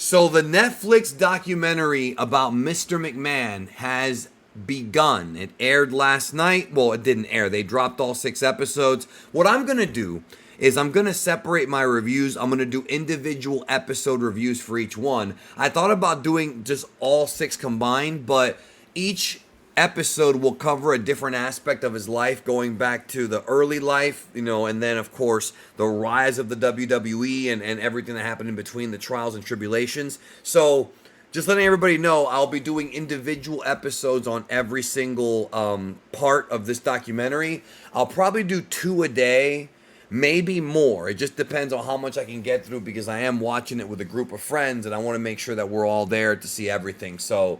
So the Netflix documentary about Mr. McMahon has begun. It aired last night. Well, it didn't air. They dropped all 6 episodes. What I'm going to do is I'm going to separate my reviews. I'm going to do individual episode reviews for each one. I thought about doing just all 6 combined, but each episode will cover a different aspect of his life, going back to the early life, and then, of course, the rise of the WWE and everything that happened in between, the trials and tribulations. So, just letting everybody know, I'll be doing individual episodes on every single part of this documentary. I'll probably do 2 a day, maybe more. It just depends on how much I can get through, because I am watching it with a group of friends, and I want to make sure that we're all there to see everything. So,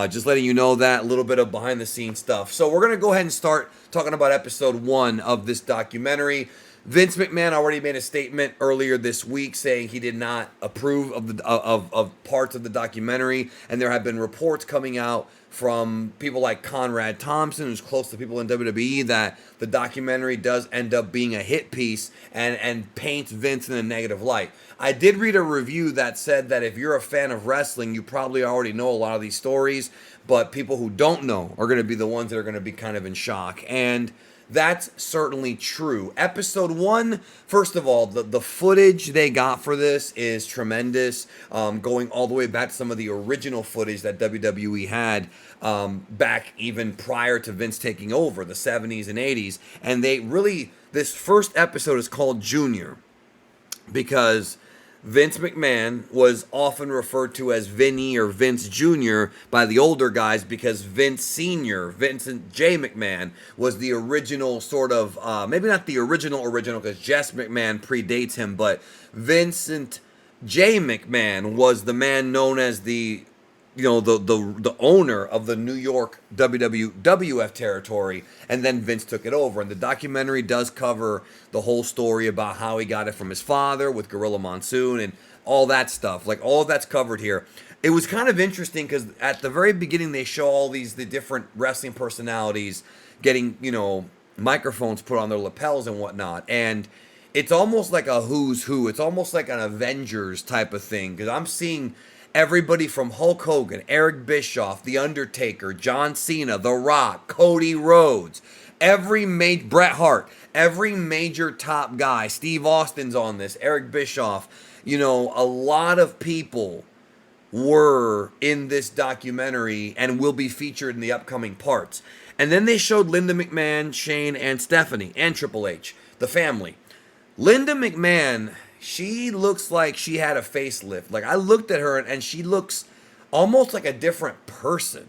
just letting you know that, a little bit of behind the scenes stuff. So we're going to go ahead and start talking about episode 1 of this documentary. Vince McMahon already made a statement earlier this week saying he did not approve of the of parts of the documentary, and there have been reports coming out from people like Conrad Thompson, who's close to people in WWE, that the documentary does end up being a hit piece and paints Vince in a negative light. I did read a review that said that if you're a fan of wrestling, you probably already know a lot of these stories, but people who don't know are going to be the ones that are going to be kind of in shock. And that's certainly true. Episode 1, first of all, the footage they got for this is tremendous, going all the way back to some of the original footage that WWE had back even prior to Vince taking over, the 70s and 80s. And this first episode is called Junior because Vince McMahon was often referred to as Vinny or Vince Jr. by the older guys, because Vince Sr., Vincent J. McMahon, was the original sort of, maybe not the original, because Jess McMahon predates him, but Vincent J. McMahon was the man known as the owner of the New York WWF territory, and then Vince took it over. And the documentary does cover the whole story about how he got it from his father with Gorilla Monsoon and all that stuff. Like, all of that's covered here. It was kind of interesting because at the very beginning they show all the different wrestling personalities getting, microphones put on their lapels and whatnot. And it's almost like a who's who. It's almost like an Avengers type of thing, because I'm seeing everybody from Hulk Hogan, Eric Bischoff, The Undertaker, John Cena, The Rock, Cody Rhodes, Bret Hart, every major top guy. Steve Austin's on this, Eric Bischoff. A lot of people were in this documentary and will be featured in the upcoming parts. And then they showed Linda McMahon, Shane, and Stephanie, and Triple H, the family. Linda McMahon, she looks like she had a facelift. Like, I looked at her and she looks almost like a different person.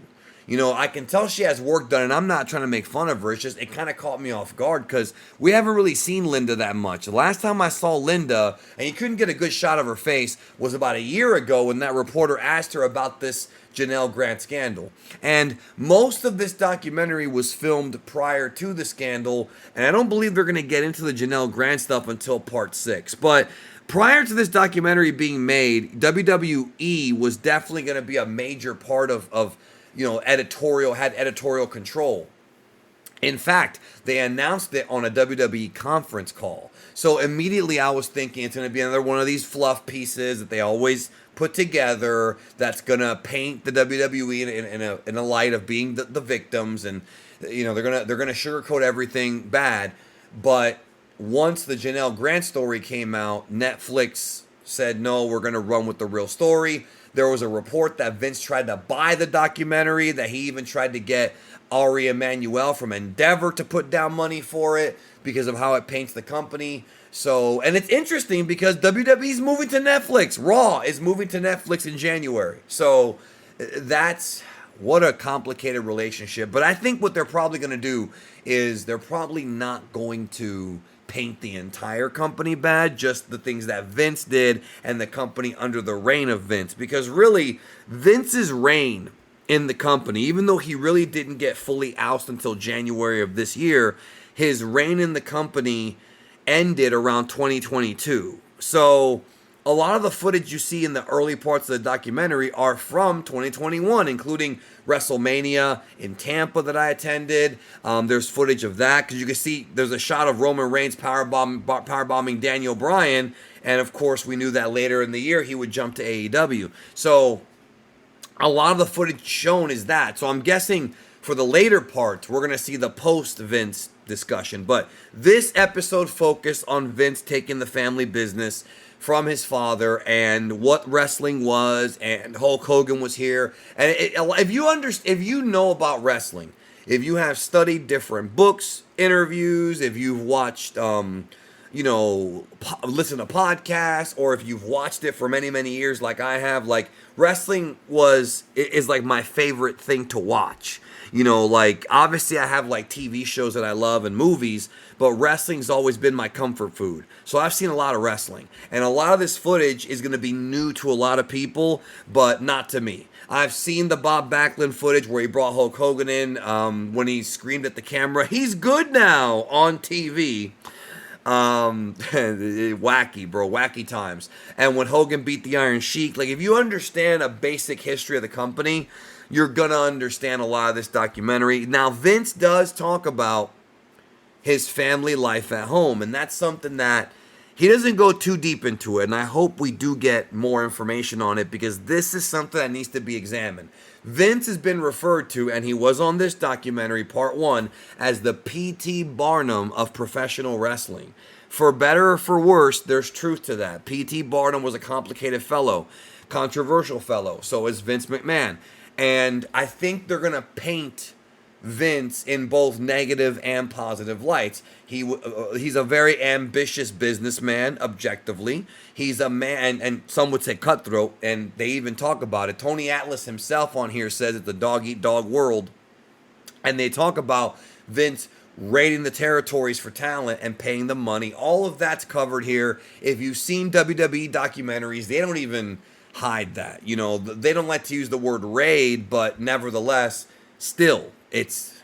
I can tell she has work done, and I'm not trying to make fun of her. It's just, it kind of caught me off guard because we haven't really seen Linda that much. The last time I saw Linda, and you couldn't get a good shot of her face, was about a year ago when that reporter asked her about this Janelle Grant scandal. And most of this documentary was filmed prior to the scandal, and I don't believe they're going to get into the Janelle Grant stuff until part 6. But prior to this documentary being made, WWE was definitely going to be a major part of editorial control. In fact, they announced it on a WWE conference call. So immediately I was thinking it's going to be another one of these fluff pieces that they always put together that's going to paint the WWE in a light of being the victims, and they're going to sugarcoat everything bad. But once the Janelle Grant story came out, Netflix said, no, we're going to run with the real story. There was a report that Vince tried to buy the documentary, that he even tried to get Ari Emanuel from Endeavor to put down money for it because of how it paints the company. So, and it's interesting because WWE's moving to Netflix. Raw is moving to Netflix in January. So what a complicated relationship. But I think what they're probably going to do is they're probably not going to paint the entire company bad, just the things that Vince did and the company under the reign of Vince. Because really, Vince's reign in the company, even though he really didn't get fully ousted until January of this year, his reign in the company ended around 2022. So a lot of the footage you see in the early parts of the documentary are from 2021, including WrestleMania in Tampa that I attended. There's footage of that because you can see there's a shot of Roman Reigns powerbombing Daniel Bryan, and of course we knew that later in the year he would jump to AEW. So a lot of the footage shown is that. So I'm guessing for the later parts, we're going to see the post-Vince discussion. But this episode focused on Vince taking the family business from his father and what wrestling was, and Hulk Hogan was here. And if you know about wrestling, if you have studied different books, interviews, if you've watched listen to podcasts, or if you've watched it for many, many years like I have, like wrestling is like my favorite thing to watch. Like obviously I have like TV shows that I love and movies, but wrestling's always been my comfort food. So I've seen a lot of wrestling, and a lot of this footage is going to be new to a lot of people, but not to me. I've seen the Bob Backlund footage where he brought Hulk Hogan in when he screamed at the camera, "He's good now," on TV. Wacky, bro, wacky times. And when Hogan beat the Iron Sheik, like if you understand a basic history of the company, you're gonna understand a lot of this documentary. Now, Vince does talk about his family life at home, and that's something that he doesn't go too deep into it, and I hope we do get more information on it, because this is something that needs to be examined. Vince has been referred to, and he was on this documentary, part one, as the P.T. Barnum of professional wrestling. For better or for worse, there's truth to that. P.T. Barnum was a complicated fellow, controversial fellow. So is Vince McMahon. And I think they're going to paint Vince in both negative and positive lights. He's a very ambitious businessman, objectively. He's a man, and some would say cutthroat, and they even talk about it. Tony Atlas himself on here says it's a dog-eat-dog world, and they talk about Vince raiding the territories for talent and paying them money. All of that's covered here. If you've seen WWE documentaries, they don't even hide that. They don't like to use the word raid, but nevertheless, still, it's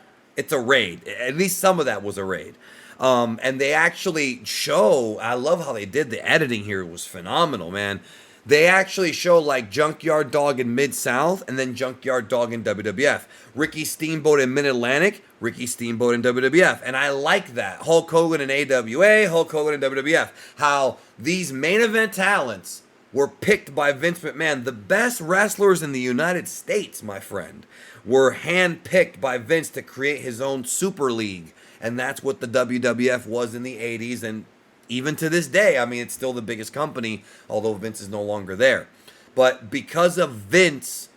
a raid. At least some of that was a raid. And they actually show, I love how they did the editing here. It was phenomenal, man. They actually show like Junkyard Dog in Mid-South and then Junkyard Dog in WWF. Ricky Steamboat in Mid-Atlantic, Ricky Steamboat in WWF. And I like that. Hulk Hogan in AWA, Hulk Hogan in WWF. How these main event talents were picked by Vince McMahon. The best wrestlers in the United States, my friend, were handpicked by Vince to create his own super league. And that's what the WWF was in the 80s. And even to this day, I mean, it's still the biggest company, although Vince is no longer there. But because of Vince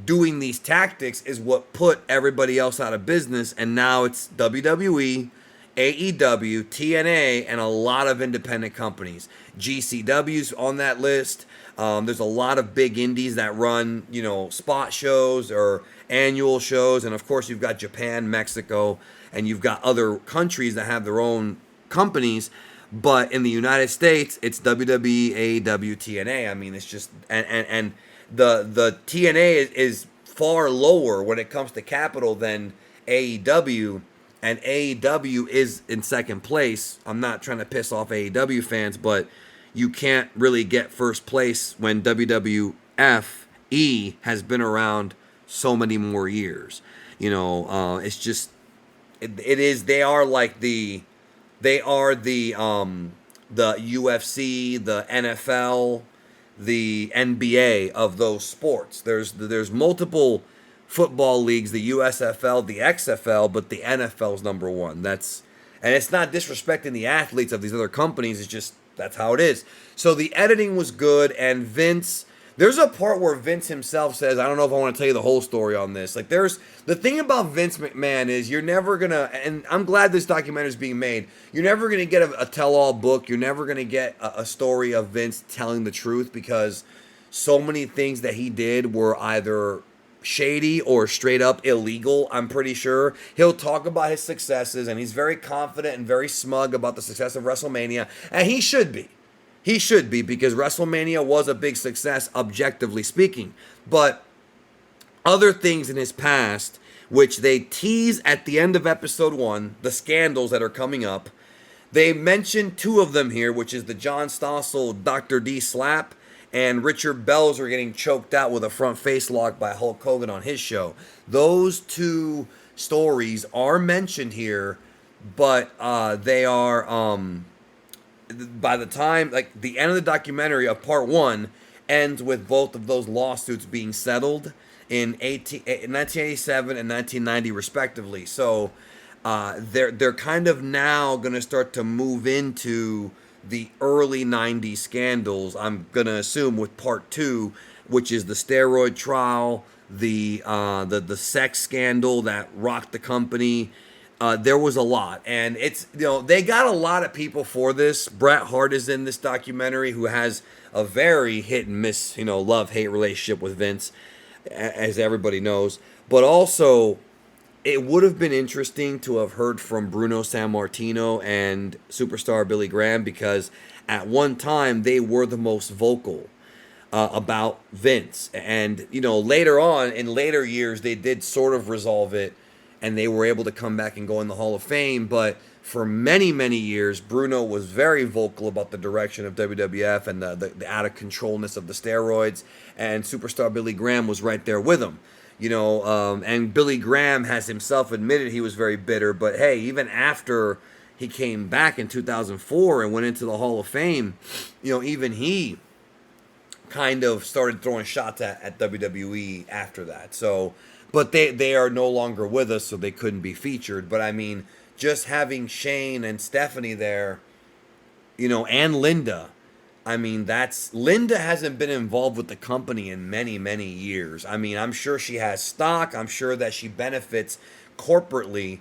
doing these tactics is what put everybody else out of business. And now it's WWE, AEW, TNA, and a lot of independent companies. GCW's on that list. There's a lot of big indies that run, spot shows or annual shows. And of course, you've got Japan, Mexico, and you've got other countries that have their own companies. But in the United States, it's WWE, AEW, TNA. I mean, it's just, and the TNA is far lower when it comes to capital than AEW. And AEW is in second place. I'm not trying to piss off AEW fans, but you can't really get first place when WWFE has been around so many more years. It's just, it is, they are the UFC, the NFL, the NBA of those sports. There's multiple football leagues, the USFL, the XFL, but the NFL's number one. And it's not disrespecting the athletes of these other companies. It's just, that's how it is. So the editing was good, and Vince, there's a part where Vince himself says, I don't know if I want to tell you the whole story on this. Like, the thing about Vince McMahon is you're never going to, and I'm glad this documentary is being made, you're never going to get a tell-all book. You're never going to get a story of Vince telling the truth, because so many things that he did were either shady or straight up illegal. I'm pretty sure he'll talk about his successes, and he's very confident and very smug about the success of WrestleMania, and he should be. He should be, because WrestleMania was a big success, objectively speaking. But other things in his past, which they tease at the end of episode 1, the scandals that are coming up, They mentioned two of them here, which is the John Stossel Dr. D slap, and Richard Belzer getting choked out with a front face lock by Hulk Hogan on his show. Those two stories are mentioned here, but they are by the time, like, the end of the documentary of part one ends with both of those lawsuits being settled in 1987 and 1990 respectively. So they're kind of now going to start to move into the early 90s scandals, I'm going to assume, with part two, which is the steroid trial, the sex scandal that rocked the company. There was a lot, and it's, they got a lot of people for this. Bret Hart is in this documentary, who has a very hit and miss, love-hate relationship with Vince, as everybody knows. But also, it would have been interesting to have heard from Bruno Sammartino and superstar Billy Graham, because at one time they were the most vocal about Vince. And, later on, in later years, they did sort of resolve it, and they were able to come back and go in the Hall of Fame. But for many, many years, Bruno was very vocal about the direction of WWF and the out-of-controlness of the steroids, and superstar Billy Graham was right there with him. And Billy Graham has himself admitted he was very bitter, but hey, even after he came back in 2004 and went into the Hall of Fame, even he kind of started throwing shots at WWE after that. So, but they are no longer with us, so they couldn't be featured. But I mean, just having Shane and Stephanie there, and Linda. I mean, Linda hasn't been involved with the company in many, many years. I mean, I'm sure she has stock. I'm sure that she benefits corporately,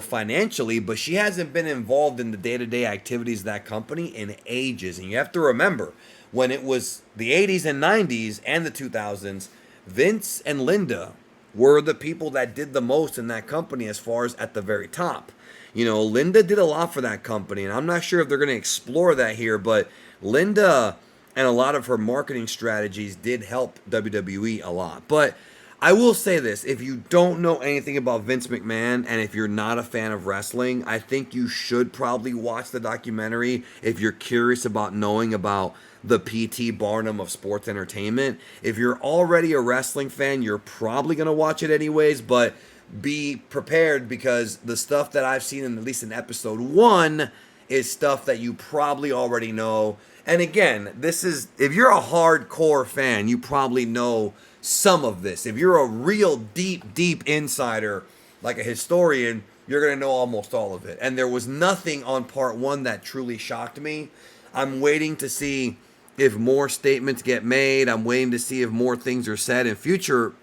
financially, but she hasn't been involved in the day-to-day activities of that company in ages. And you have to remember, when it was the 80s and 90s and the 2000s, Vince and Linda were the people that did the most in that company as far as at the very top. Linda did a lot for that company, and I'm not sure if they're going to explore that here, but Linda and a lot of her marketing strategies did help WWE a lot. But I will say this, if you don't know anything about Vince McMahon, and if you're not a fan of wrestling, I think you should probably watch the documentary if you're curious about knowing about the P.T. Barnum of sports entertainment. If you're already a wrestling fan, you're probably going to watch it anyways, but be prepared, because the stuff that I've seen, in at least in episode one, is stuff that you probably already know. And again, this is, if you're a hardcore fan, you probably know some of this. If you're a real deep insider, like a historian, you're going to know almost all of it. And there was nothing on part one that truly shocked me. I'm waiting to see if more statements get made. I'm waiting to see if more things are said in future,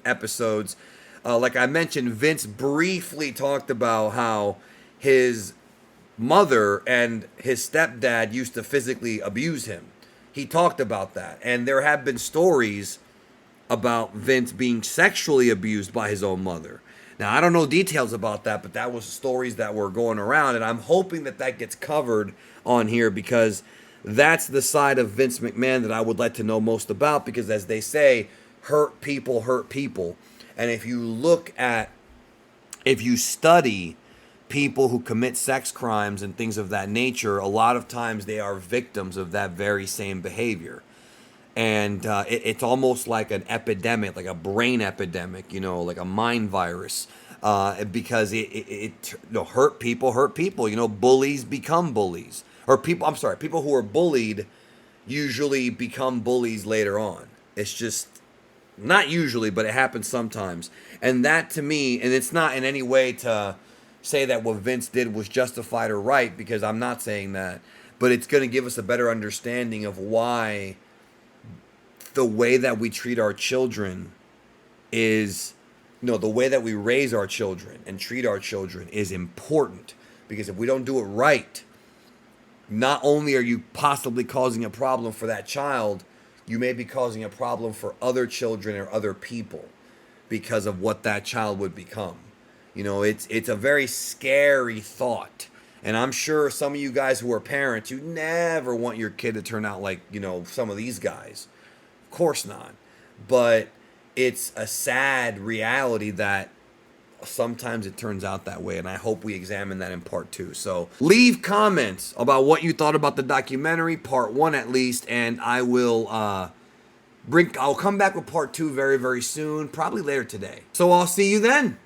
episodes. Like I mentioned, Vince briefly talked about how his mother and his stepdad used to physically abuse him. He talked about that. And there have been stories about Vince being sexually abused by his own mother. Now, I don't know details about that, but that was stories that were going around, and I'm hoping that gets covered on here, because that's the side of Vince McMahon that I would like to know most about, because as they say, hurt people hurt people. And if you study people who commit sex crimes and things of that nature, a lot of times they are victims of that very same behavior. And it's almost like an epidemic, like a brain epidemic, like a mind virus, because it hurt people. Bullies become bullies, or people who are bullied usually become bullies later on. It's just not usually, but it happens sometimes. And that, to me, and it's not in any way to say that what Vince did was justified or right, because I'm not saying that, but it's going to give us a better understanding of why the way that we treat our children is, the way that we raise our children and treat our children is important. Because if we don't do it right, not only are you possibly causing a problem for that child, you may be causing a problem for other children or other people because of what that child would become. It's a very scary thought. And I'm sure some of you guys who are parents, you never want your kid to turn out like, some of these guys. Of course not. But it's a sad reality that sometimes it turns out that way, and I hope we examine that in part 2. So leave comments about what you thought about the documentary, part 1 at least, and I'll come back with part 2 very, very soon, probably later today. So I'll see you then.